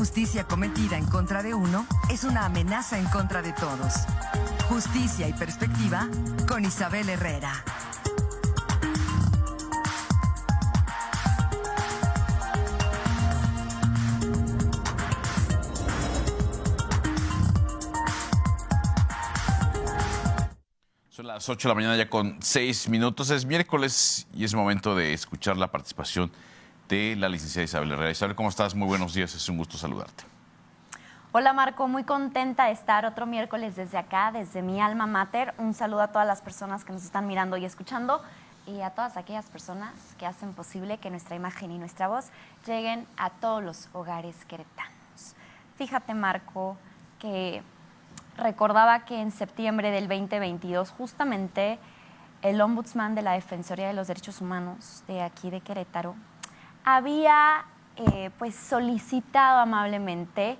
injusticia cometida en contra de uno es una amenaza en contra de todos. Justicia y perspectiva con Isabel Herrera. Son las 8 de la mañana ya con 6 minutos. Es miércoles y es momento de escuchar la participación de la licenciada Isabel Herrera. Isabel, ¿cómo estás? Muy buenos días, es un gusto saludarte. Hola Marco, muy contenta de estar otro miércoles desde acá, desde mi alma mater. Un saludo a todas las personas que nos están mirando y escuchando y a todas aquellas personas que hacen posible que nuestra imagen y nuestra voz lleguen a todos los hogares queretanos. Fíjate Marco, que recordaba que en septiembre del 2022 justamente el ombudsman de la Defensoría de los Derechos Humanos de aquí de Querétaro había solicitado amablemente,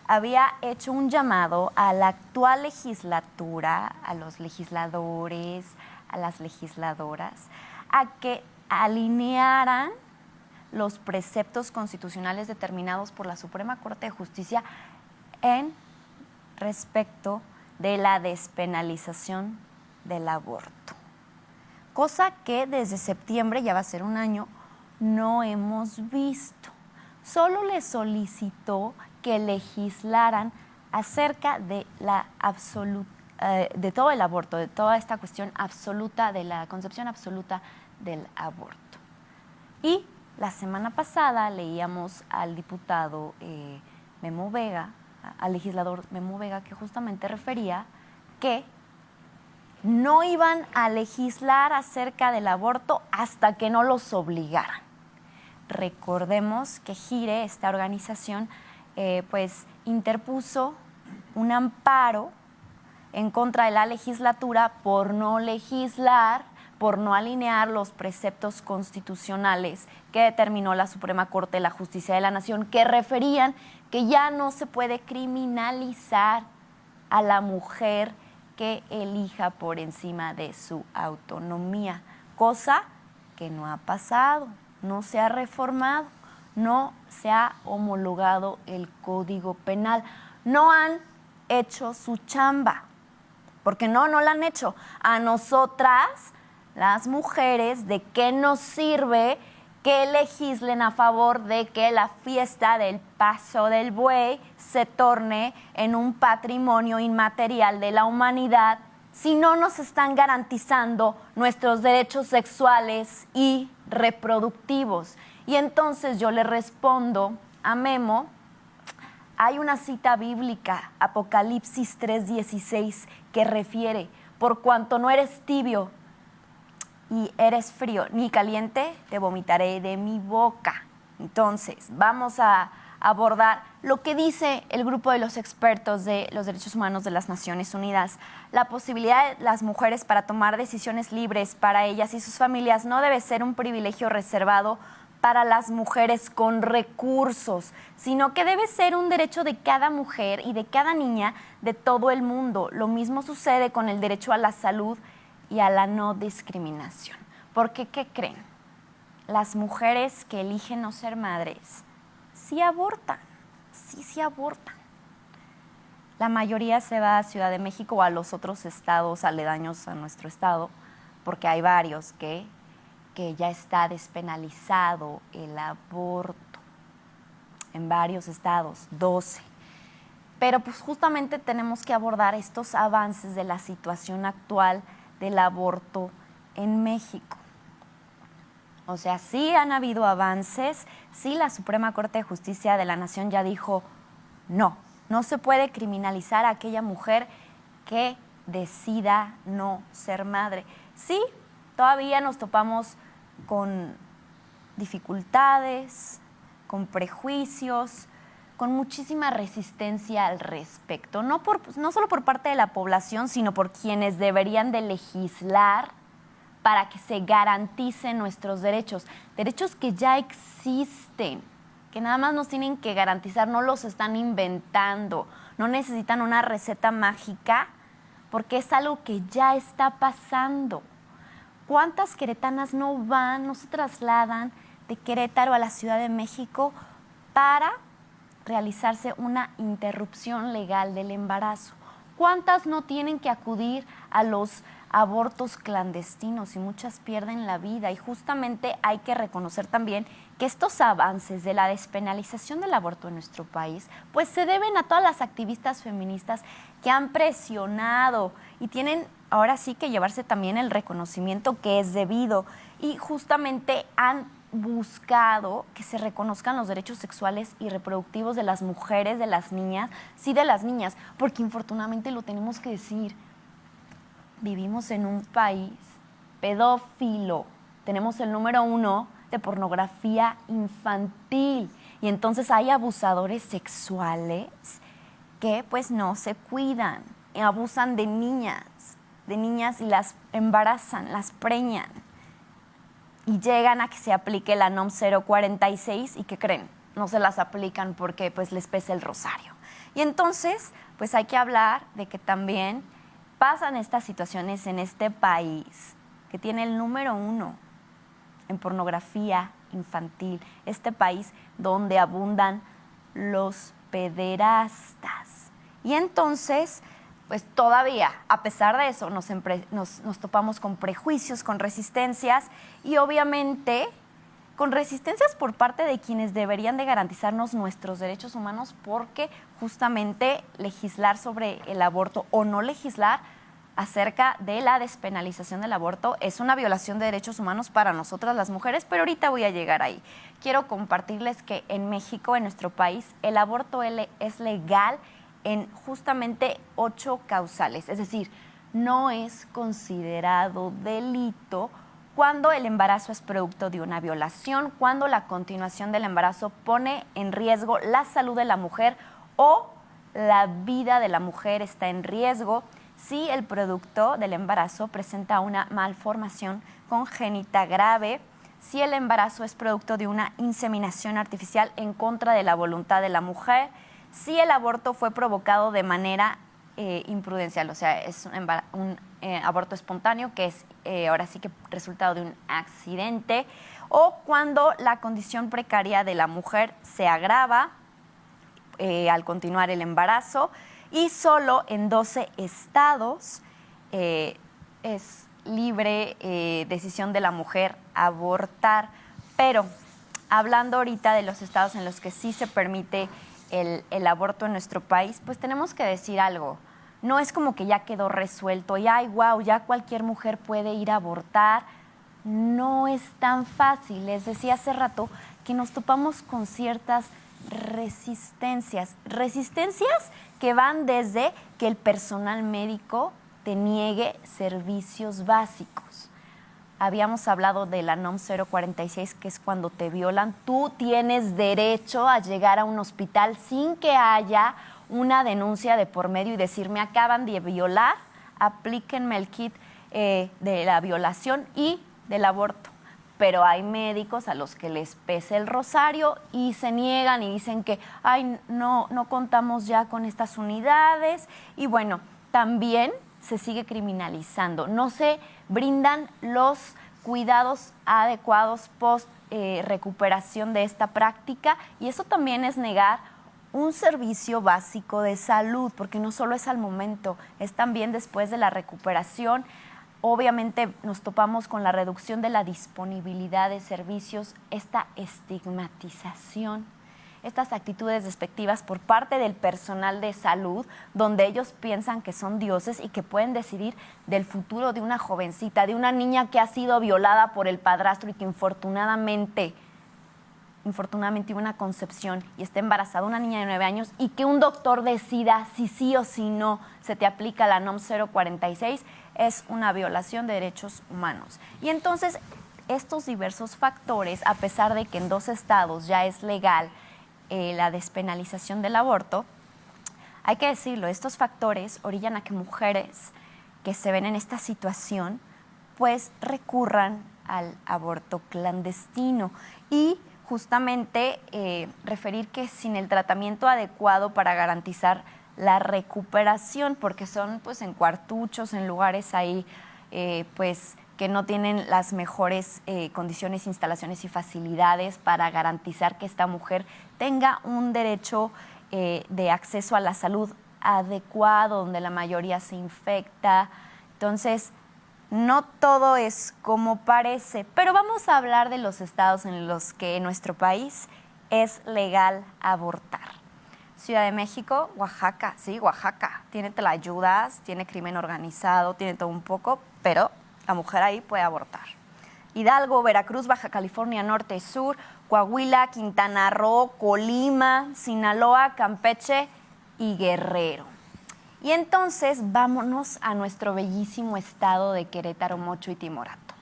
había hecho un llamado a la actual legislatura, a los legisladores, a las legisladoras, a que alinearan los preceptos constitucionales determinados por la Suprema Corte de Justicia en respecto de la despenalización del aborto. Cosa que desde septiembre, ya va a ser un año, no hemos visto. Solo le solicitó que legislaran acerca de de todo el aborto, de toda esta cuestión absoluta, de la concepción absoluta del aborto. Y la semana pasada leíamos al diputado Memo Vega, al legislador Memo Vega, que justamente refería que no iban a legislar acerca del aborto hasta que no los obligaran. Recordemos que GIRE, esta organización, interpuso un amparo en contra de la legislatura por no legislar, por no alinear los preceptos constitucionales que determinó la Suprema Corte de la Justicia de la Nación, que referían que ya no se puede criminalizar a la mujer que elija por encima de su autonomía, cosa que no ha pasado, no se ha reformado, no se ha homologado el Código Penal, no han hecho su chamba, porque no la han hecho. A nosotras, las mujeres, ¿de qué nos sirve que legislen a favor de que la fiesta del Paso del Buey se torne en un patrimonio inmaterial de la humanidad si no nos están garantizando nuestros derechos sexuales y reproductivos? Y entonces yo le respondo a Memo, hay una cita bíblica, Apocalipsis 3:16, que refiere, por cuanto no eres tibio y eres frío ni caliente, te vomitaré de mi boca. Entonces, vamos a abordar lo que dice el grupo de los expertos de los derechos humanos de las Naciones Unidas. La posibilidad de las mujeres para tomar decisiones libres para ellas y sus familias no debe ser un privilegio reservado para las mujeres con recursos, sino que debe ser un derecho de cada mujer y de cada niña de todo el mundo. Lo mismo sucede con el derecho a la salud y a la no discriminación. Porque, ¿qué creen? Las mujeres que eligen no ser madres sí abortan, sí abortan. La mayoría se va a Ciudad de México o a los otros estados aledaños a nuestro estado, porque hay varios que ya está despenalizado el aborto en varios estados, 12. Pero pues justamente tenemos que abordar estos avances de la situación actual del aborto en México. O sea, sí han habido avances, sí la Suprema Corte de Justicia de la Nación ya dijo, no se puede criminalizar a aquella mujer que decida no ser madre. Sí, todavía nos topamos con dificultades, con prejuicios, con muchísima resistencia al respecto, no solo por parte de la población, sino por quienes deberían de legislar para que se garanticen nuestros derechos que ya existen, que nada más nos tienen que garantizar, no los están inventando, no necesitan una receta mágica, porque es algo que ya está pasando. ¿Cuántas queretanas no se trasladan de Querétaro a la Ciudad de México para realizarse una interrupción legal del embarazo? ¿Cuántas no tienen que acudir a los abortos clandestinos y muchas pierden la vida? Y justamente hay que reconocer también que estos avances de la despenalización del aborto en nuestro país pues se deben a todas las activistas feministas que han presionado y tienen ahora sí que llevarse también el reconocimiento que es debido, y justamente han buscado que se reconozcan los derechos sexuales y reproductivos de las mujeres, de las niñas, sí, de las niñas, porque infortunadamente lo tenemos que decir, vivimos en un país pedófilo, tenemos el número 1 de pornografía infantil, y entonces hay abusadores sexuales que pues no se cuidan, abusan de niñas y las embarazan, las preñan, y llegan a que se aplique la NOM 046 y ¿qué creen? No se las aplican porque pues les pesa el rosario. Y entonces pues hay que hablar de que también pasan estas situaciones en este país que tiene el número 1 en pornografía infantil, este país donde abundan los pederastas. Y entonces pues todavía, a pesar de eso, nos topamos con prejuicios, con resistencias y obviamente con resistencias por parte de quienes deberían de garantizarnos nuestros derechos humanos, porque justamente legislar sobre el aborto o no legislar acerca de la despenalización del aborto es una violación de derechos humanos para nosotras las mujeres, pero ahorita voy a llegar ahí. Quiero compartirles que en México, en nuestro país, el aborto es legal en justamente 8 causales, es decir, no es considerado delito cuando el embarazo es producto de una violación, cuando la continuación del embarazo pone en riesgo la salud de la mujer o la vida de la mujer está en riesgo, si el producto del embarazo presenta una malformación congénita grave, si el embarazo es producto de una inseminación artificial en contra de la voluntad de la mujer, si el aborto fue provocado de manera imprudencial, o sea, es un aborto espontáneo que es ahora sí que resultado de un accidente, o cuando la condición precaria de la mujer se agrava al continuar el embarazo, y solo en 12 estados es libre decisión de la mujer abortar. Pero hablando ahorita de los estados en los que sí se permite el aborto en nuestro país, pues tenemos que decir algo. No es como que ya quedó resuelto y ¡ay, wow! Ya cualquier mujer puede ir a abortar. No es tan fácil. Les decía hace rato que nos topamos con ciertas resistencias que van desde que el personal médico te niegue servicios básicos. Habíamos hablado de la NOM 046, que es cuando te violan. Tú tienes derecho a llegar a un hospital sin que haya una denuncia de por medio y decir, me acaban de violar, aplíquenme el kit de la violación y del aborto. Pero hay médicos a los que les pesa el rosario y se niegan y dicen que ay, no contamos ya con estas unidades. Y bueno, también se sigue criminalizando. No se brindan los cuidados adecuados post recuperación de esta práctica, y eso también es negar un servicio básico de salud, porque no solo es al momento, es también después de la recuperación. Obviamente nos topamos con la reducción de la disponibilidad de servicios, esta estigmatización, estas actitudes despectivas por parte del personal de salud, donde ellos piensan que son dioses y que pueden decidir del futuro de una jovencita, de una niña que ha sido violada por el padrastro y que infortunadamente hubo una concepción y está embarazada, una niña de 9 años, y que un doctor decida si sí o si no se te aplica la NOM 046, es una violación de derechos humanos. Y entonces estos diversos factores, a pesar de que en 2 estados ya es legal la despenalización del aborto, hay que decirlo, estos factores orillan a que mujeres que se ven en esta situación pues recurran al aborto clandestino. Y justamente referir que sin el tratamiento adecuado para garantizar la recuperación, porque son pues en cuartuchos, en lugares ahí pues que no tienen las mejores condiciones, instalaciones y facilidades para garantizar que esta mujer tenga un derecho de acceso a la salud adecuado, donde la mayoría se infecta. Entonces, no todo es como parece, pero vamos a hablar de los estados en los que en nuestro país es legal abortar. Ciudad de México, Oaxaca, sí, Oaxaca, tiene telayudas, tiene crimen organizado, tiene todo un poco, pero la mujer ahí puede abortar. Hidalgo, Veracruz, Baja California Norte y Sur, Coahuila, Quintana Roo, Colima, Sinaloa, Campeche y Guerrero. Y entonces vámonos a nuestro bellísimo estado de Querétaro, Mocho y Timorato.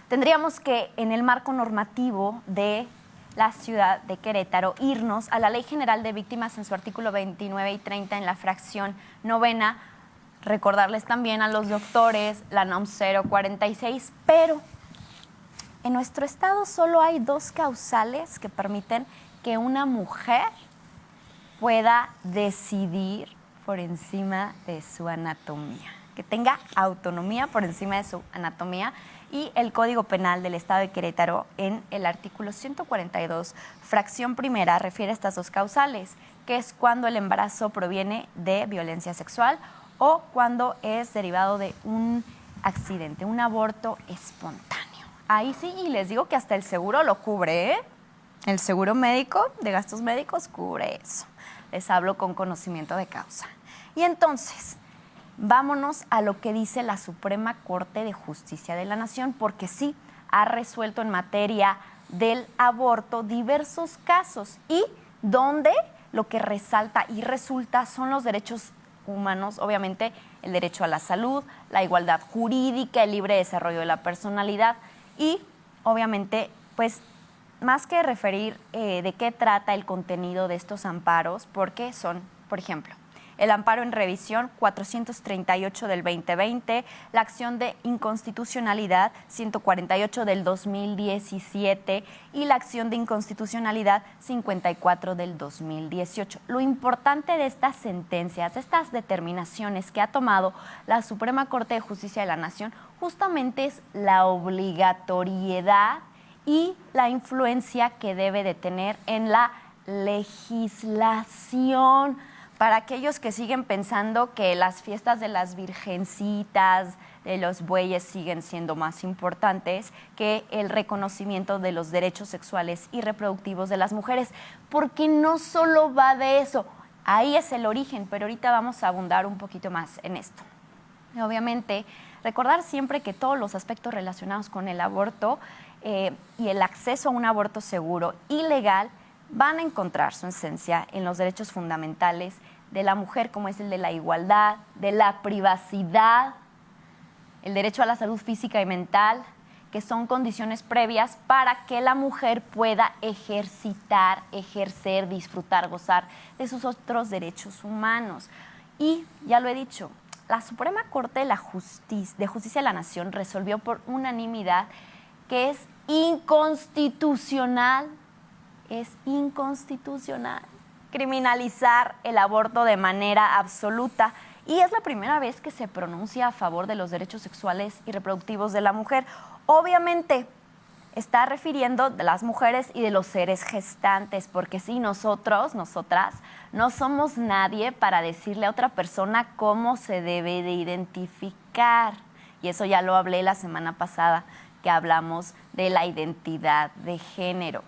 Tendríamos que, en el marco normativo de la ciudad de Querétaro, irnos a la Ley General de Víctimas en su artículo 29 y 30 en la fracción novena, recordarles también a los doctores la NOM 046, pero en nuestro estado solo hay 2 causales que permiten que una mujer pueda decidir por encima de su anatomía, que tenga autonomía por encima de su anatomía. Y el Código Penal del Estado de Querétaro, en el artículo 142, fracción primera, refiere a estas 2 causales, que es cuando el embarazo proviene de violencia sexual o cuando es derivado de un accidente, un aborto espontáneo. Ahí sí, y les digo que hasta el seguro lo cubre, ¿eh? El seguro médico de gastos médicos cubre eso. Les hablo con conocimiento de causa. Y entonces, vámonos a lo que dice la Suprema Corte de Justicia de la Nación, porque sí, ha resuelto en materia del aborto diversos casos y donde lo que resalta y resulta son los derechos humanos, obviamente el derecho a la salud, la igualdad jurídica, el libre desarrollo de la personalidad y obviamente, pues, más que referir de qué trata el contenido de estos amparos, porque son, por ejemplo, el amparo en revisión 438 del 2020, la acción de inconstitucionalidad 148 del 2017 y la acción de inconstitucionalidad 54 del 2018. Lo importante de estas sentencias, de estas determinaciones que ha tomado la Suprema Corte de Justicia de la Nación, justamente es la obligatoriedad y la influencia que debe de tener en la legislación. Para aquellos que siguen pensando que las fiestas de las virgencitas, de los bueyes siguen siendo más importantes que el reconocimiento de los derechos sexuales y reproductivos de las mujeres, porque no solo va de eso, ahí es el origen, pero ahorita vamos a abundar un poquito más en esto. Y obviamente, recordar siempre que todos los aspectos relacionados con el aborto y el acceso a un aborto seguro y legal van a encontrar su esencia en los derechos fundamentales de la mujer, como es el de la igualdad, de la privacidad, el derecho a la salud física y mental, que son condiciones previas para que la mujer pueda ejercitar, ejercer, disfrutar, gozar de sus otros derechos humanos. Y, ya lo he dicho, la Suprema Corte de Justicia de la Nación resolvió por unanimidad que es inconstitucional criminalizar el aborto de manera absoluta. Y es la primera vez que se pronuncia a favor de los derechos sexuales y reproductivos de la mujer. Obviamente está refiriendo de las mujeres y de los seres gestantes, porque sí, nosotras, no somos nadie para decirle a otra persona cómo se debe de identificar. Y eso ya lo hablé la semana pasada, que hablamos de la identidad de género.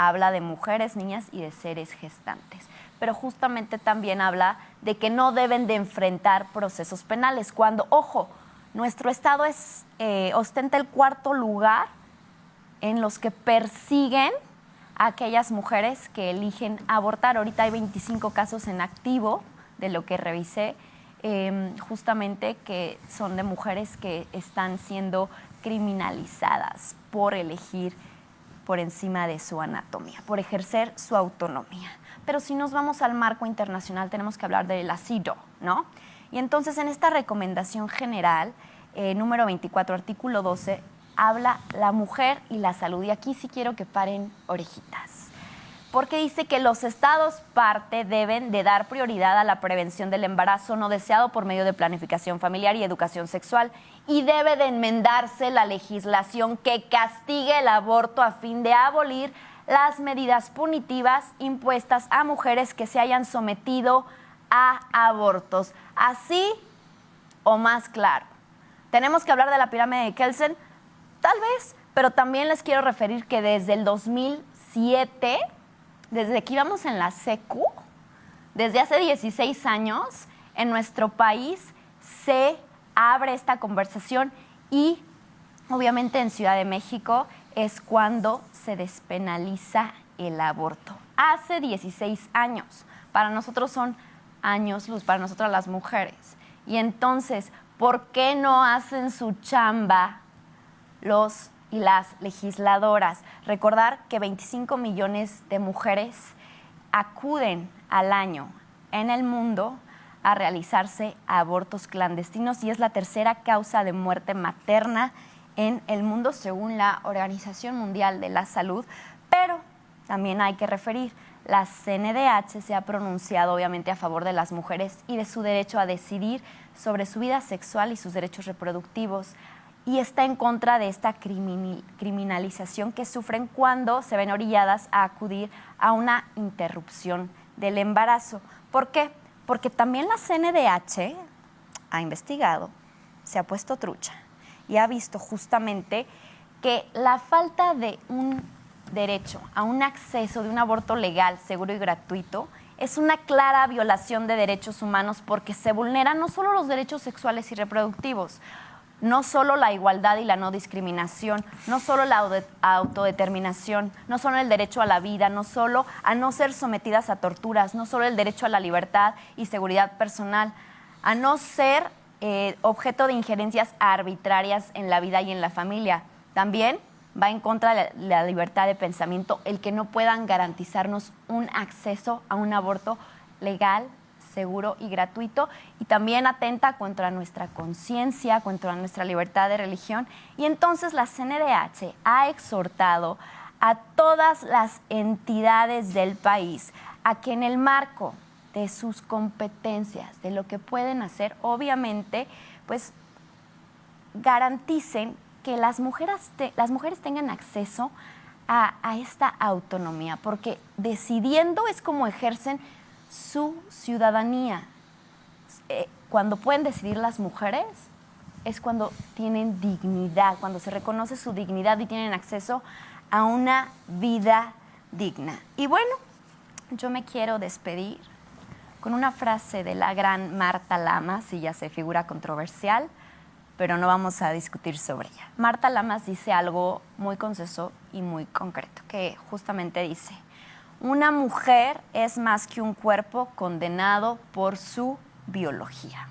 Habla de mujeres, niñas y de seres gestantes. Pero justamente también habla de que no deben de enfrentar procesos penales. Cuando, ojo, nuestro estado ostenta el 4º lugar en los que persiguen a aquellas mujeres que eligen abortar. Ahorita hay 25 casos en activo, de lo que revisé, justamente que son de mujeres que están siendo criminalizadas por elegir por encima de su anatomía, por ejercer su autonomía. Pero si nos vamos al marco internacional, tenemos que hablar de la CEDAW, ¿no? Y entonces en esta recomendación general, número 24, artículo 12, habla la mujer y la salud. Y aquí sí quiero que paren orejitas. porque dice que los estados parte deben de dar prioridad a la prevención del embarazo no deseado por medio de planificación familiar y educación sexual, y debe de enmendarse la legislación que castigue el aborto a fin de abolir las medidas punitivas impuestas a mujeres que se hayan sometido a abortos. Así o más claro. ¿Tenemos que hablar de la pirámide de Kelsen? Tal vez, pero también les quiero referir que desde el 2007, desde que íbamos en la secu, desde hace 16 años, en nuestro país se abre esta conversación y obviamente en Ciudad de México es cuando se despenaliza el aborto. Hace 16 años. Para nosotros son años luz, para nosotras las mujeres. Y entonces, ¿por qué no hacen su chamba los y las legisladoras? Recordar que 25 millones de mujeres acuden al año en el mundo a realizarse abortos clandestinos y es la tercera causa de muerte materna en el mundo según la Organización Mundial de la Salud. Pero también hay que referir, la CNDH se ha pronunciado obviamente a favor de las mujeres y de su derecho a decidir sobre su vida sexual y sus derechos reproductivos, y está en contra de esta criminalización que sufren cuando se ven orilladas a acudir a una interrupción del embarazo. ¿Por qué? Porque también la CNDH ha investigado, se ha puesto trucha y ha visto justamente que la falta de un derecho a un acceso de un aborto legal, seguro y gratuito es una clara violación de derechos humanos porque se vulneran no solo los derechos sexuales y reproductivos, no solo la igualdad y la no discriminación, no solo la autodeterminación, no solo el derecho a la vida, no solo a no ser sometidas a torturas, no solo el derecho a la libertad y seguridad personal, a no ser objeto de injerencias arbitrarias en la vida y en la familia. También va en contra de la libertad de pensamiento el que no puedan garantizarnos un acceso a un aborto legal, seguro y gratuito, y también atenta contra nuestra conciencia, contra nuestra libertad de religión. Y entonces la CNDH ha exhortado a todas las entidades del país a que en el marco de sus competencias, de lo que pueden hacer, obviamente, pues garanticen que las mujeres tengan acceso a esta autonomía, porque decidiendo es como ejercen su ciudadanía. Cuando pueden decidir las mujeres es cuando tienen dignidad, cuando se reconoce su dignidad y tienen acceso a una vida digna. Y bueno, yo me quiero despedir con una frase de la gran Marta Lamas, y ya se figura controversial, pero no vamos a discutir sobre ella. Marta Lamas dice algo muy conciso y muy concreto, que justamente dice: una mujer es más que un cuerpo condenado por su biología.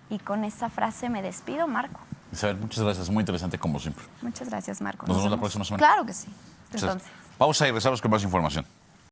Y con esa frase me despido, Marco. Isabel, muchas gracias. Muy interesante como siempre. Muchas gracias, Marco. Nos vemos la próxima semana. Claro que sí. Entonces. Pausa y regresamos con más información.